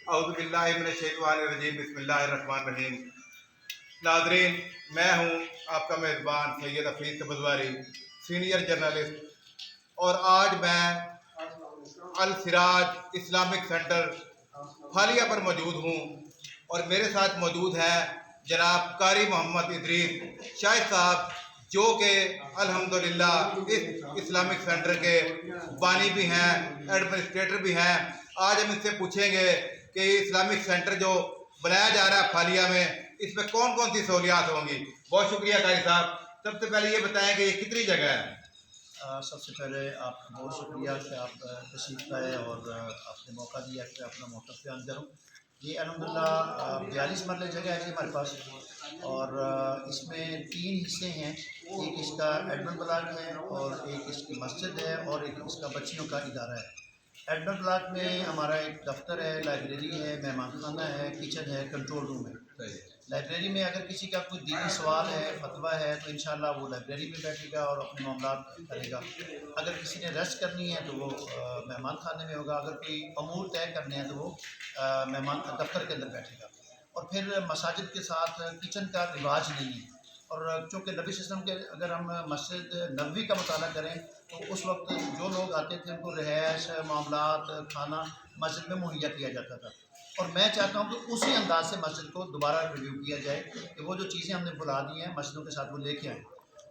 اعوذ باللہ من الشیطان الرجیم، بسم اللہ الرحمن الرحیم۔ ناظرین، میں ہوں آپ کا میزبان سید حفیظ سبزواری، سینئر جرنلسٹ، اور آج میں السراج اسلامک سینٹر پھالیہ پر موجود ہوں، اور میرے ساتھ موجود ہے جناب قاری محمد ادریس شاہد صاحب، جو کہ الحمدللہ اس اسلامک سینٹر کے بانی بھی ہیں، ایڈمنسٹریٹر بھی ہیں۔ آج ہم اس سے پوچھیں گے کہ اسلامک سینٹر جو بنایا جا رہا ہے پھالیہ میں، اس میں کون کون سی سہولیات ہوں گی۔ بہت شکریہ قاری صاحب۔ سب سے پہلے یہ بتائیں کہ یہ کتنی جگہ ہے؟ سب سے پہلے آپ کا بہت شکریہ کہ آپ تشریف لائے اور آپ نے موقع دیا کہ اپنا موقع بیان کروں۔ یہ الحمدللہ 42 مرلے جگہ ہے ہمارے پاس، اور اس میں 3 حصے ہیں۔ ایک اس کا ایڈمن بلاک ہے، اور ایک اس کی مسجد ہے، اور ایک اس کا بچیوں کا ادارہ ہے۔ ایڈمن بلاک میں ہمارا ایک دفتر ہے، لائبریری ہے، مہمان خانہ ہے، کچن ہے، کنٹرول روم ہے۔ لائبریری میں اگر کسی کا کوئی دینی سوال ہے، فتویٰ ہے، تو انشاءاللہ وہ لائبریری میں بیٹھے گا اور اپنے معاملات کرے گا۔ اگر کسی نے ریسٹ کرنی ہے تو وہ مہمان خانے میں ہوگا۔ اگر کوئی امور طے کرنے ہیں تو وہ مہمان دفتر کے اندر بیٹھے گا۔ اور پھر مساجد کے ساتھ کچن کا رواج نہیں ہے، اور چونکہ نبی صلی اللہ علیہ وسلم کے اگر ہم مسجد نبوی کا مطالعہ کریں تو اس وقت جو لوگ آتے تھے ان کو رہائش، معاملات، کھانا مسجد میں مہیا کیا جاتا تھا، اور میں چاہتا ہوں کہ اسی انداز سے مسجد کو دوبارہ ریویو کیا جائے کہ وہ جو چیزیں ہم نے بلا دی ہیں مسجدوں کے ساتھ وہ لے کے آئیں۔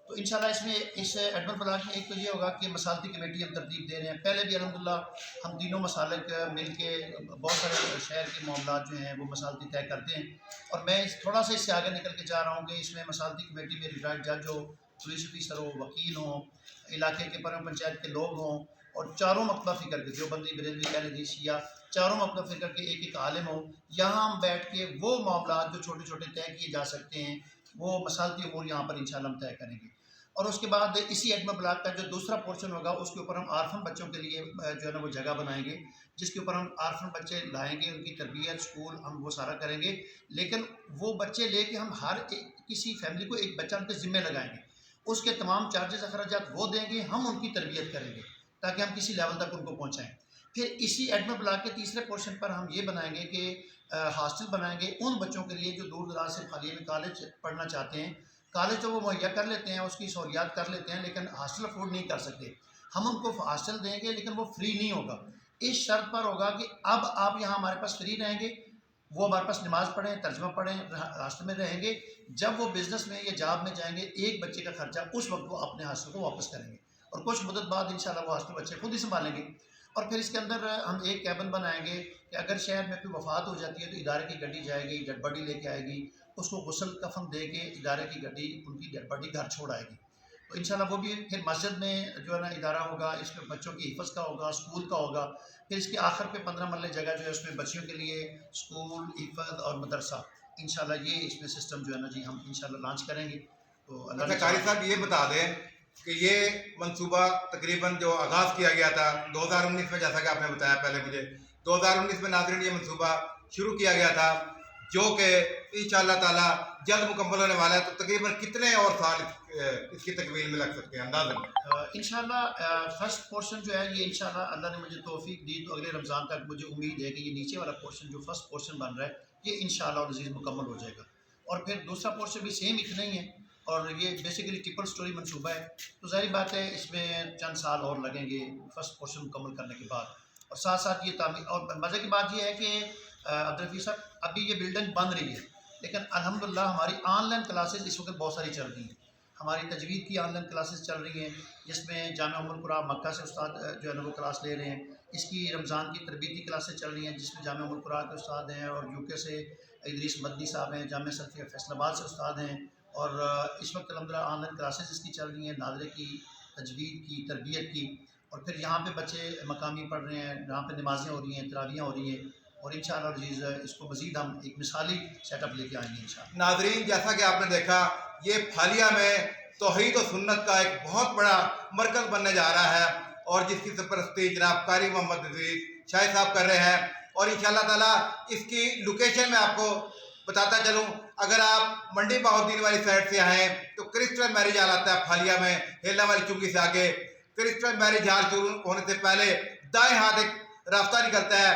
تو انشاءاللہ اس میں اس ایڈمن بلاک میں ایک تو یہ ہوگا کہ مسالتی کمیٹی ہم ترتیب دے رہے ہیں۔ پہلے بھی الحمدللہ ہم تینوں مسالک مل کے بہت سارے شہر کے معاملات جو ہیں وہ مسالتی طے کرتے ہیں، اور میں تھوڑا سا اس سے آگے نکل کے چاہ رہا ہوں کہ اس میں مسالتی کمیٹی میں ریٹائرڈ جج ہو، پولیس آفیسر ہو، وکیل ہوں، علاقے کے پرم پنچایت کے لوگ ہوں، اور چاروں مکتبہ فکر کے دیوبندی، بریلوی، اہل حدیث، شیعہ، چاروں مکتبہ فکر کے ایک ایک عالم ہو۔ یہاں ہم بیٹھ کے وہ معاملات جو چھوٹے چھوٹے طے کیے جا سکتے ہیں وہ مسالتی امور یہاں پر انشاءاللہ ہم طے کریں گے۔ اور اس کے بعد اسی ایڈمن بلاک کا جو دوسرا پورشن ہوگا اس کے اوپر ہم آرفن بچوں کے لیے جو ہے نا وہ جگہ بنائیں گے، جس کے اوپر ہم آرفن بچے لائیں گے، ان کی تربیت، اسکول، ہم وہ سارا کریں گے۔ لیکن وہ بچے لے کے ہم ہر کسی فیملی کو ایک بچہ ان کے ذمہ لگائیں گے، اس کے تمام چارجز اخراجات وہ دیں گے، ہم ان کی تربیت کریں گے تاکہ ہم کسی لیول تک ان کو پہنچائیں۔ پھر اسی ایڈمن بلاک کے تیسرے پورشن پر ہم یہ بنائیں گے کہ ہاسٹل بنائیں گے ان بچوں کے لیے جو دور دراز سے پھالیہ میں کالج پڑھنا چاہتے ہیں۔ کالج تو وہ مہیا کر لیتے ہیں، اس کی سہولیات کر لیتے ہیں، لیکن ہاسٹل افورڈ نہیں کر سکتے۔ ہم ان کو ہاسٹل دیں گے لیکن وہ فری نہیں ہوگا، اس شرط پر ہوگا کہ اب آپ یہاں ہمارے پاس فری رہیں گے، وہ ہمارے پاس نماز پڑھیں، ترجمہ پڑھیں، ہاسٹل میں رہیں گے۔ جب وہ بزنس میں یا جاب میں جائیں گے ایک بچے کا خرچہ اس وقت وہ اپنے ہاسٹل کو واپس کریں گے، اور کچھ مدت بعد انشاءاللہ وہ ہاسٹل بچے خود ہی سنبھالیں گے۔ اور پھر اس کے اندر ہم ایک کیبن بنائیں گے کہ اگر شہر میں کوئی وفات ہو جاتی ہے تو ادارے کی گڈی جائے گی، ڈیڈ باڈی لے کے آئے گی، اس کو غسل کفن دے کے ادارے کی گڈی ان کی ڈیڈ باڈی گھر چھوڑ آئے گی۔ تو انشاءاللہ وہ بھی پھر مسجد میں جو ہے نا ادارہ ہوگا، اس میں بچوں کی حفظ کا ہوگا، اسکول کا ہوگا۔ پھر اس کے آخر پہ 15 مرلے جگہ جو ہے اس میں بچیوں کے لیے اسکول، حفظ اور مدرسہ، انشاءاللہ یہ اس میں سسٹم جو ہے نا جی ہم انشاءاللہ لانچ کریں گے۔ تو اچھا قاری صاحب، یہ بتا دیں کہ یہ منصوبہ تقریباً جو آغاز کیا گیا تھا 2019 میں، جیسا کہ آپ نے بتایا پہلے مجھے، 2019 میں ناظرین یہ منصوبہ شروع کیا گیا تھا، جو کہ انشاءاللہ تعالی جلد مکمل ہونے والا ہے۔ تو تقریباً کتنے اور سال اس کی تکمیل میں لگ سکتے ہیں اندازاً؟ انشاءاللہ فرسٹ پورشن جو ہے یہ انشاءاللہ اللہ نے مجھے توفیق دی تو اگلے رمضان تک مجھے امید ہے کہ یہ نیچے والا پورشن جو فرسٹ پورشن بن رہا ہے یہ انشاءاللہ عزیز مکمل ہو جائے گا، اور پھر دوسرا پورشن بھی سیم اتنا ہی ہے، اور یہ بیسیکلی ٹرپل سٹوری منصوبہ ہے۔ تو ظاہری بات ہے اس میں چند سال اور لگیں گے فرسٹ پورشن مکمل کرنے کے بعد، اور ساتھ ساتھ یہ تعمیر۔ اور مزے کی بات یہ ہے کہ عبدالرفیع صاحب ابھی یہ بلڈنگ بن رہی ہے، لیکن الحمدللہ ہماری آن لائن کلاسز اس وقت بہت ساری چل رہی ہیں۔ ہماری تجوید کی آن لائن کلاسز چل رہی ہیں، جس میں جامعہ ام القریٰ مکہ سے استاد جو ہے نا وہ کلاس لے رہے ہیں۔ اس کی رمضان کی تربیتی کلاسیں چل رہی ہیں جس میں جامعہ ام القریٰ کے استاد ہیں، اور یو کے سے ادریس مدنی صاحب ہیں، جامعہ سلفیہ فیصل آباد سے استاد ہیں، اور اس وقت الحمدللہ آن لائن کلاسز اس کی چل رہی ہیں، ناظرے کی، تجوید کی، تربیت کی۔ اور پھر یہاں پہ بچے مقامی پڑھ رہے ہیں، یہاں پہ نمازیں ہو رہی ہیں، تراویحیں ہو رہی ہیں، اور انشاءاللہ عزیز اس کو مزید ہم ایک مثالی سیٹ اپ لے کے آئیں گے انشاءاللہ۔ ناظرین، جیسا کہ آپ نے دیکھا، یہ پھالیہ میں توحید و سنت کا ایک بہت بڑا مرکز بننے جا رہا ہے، اور جس کی سرپرستی جناب قاری محمد ادریس شاہد صاحب کر رہے ہیں۔ اور انشاءاللہ تعالیٰ اس کی لوکیشن میں آپ کو بتاتا چلوں، اگر آپ منڈی بہاؤالدین والی سائڈ سے آئیں تو کرسٹل میرج ہال آتا ہے پھالیہ میں، ہیلا والی چنگی سے آگے۔ کرسٹل میرج ہال شروع ہونے سے پہلے دائیں ہاتھ ایک راستہ نکلتا ہے،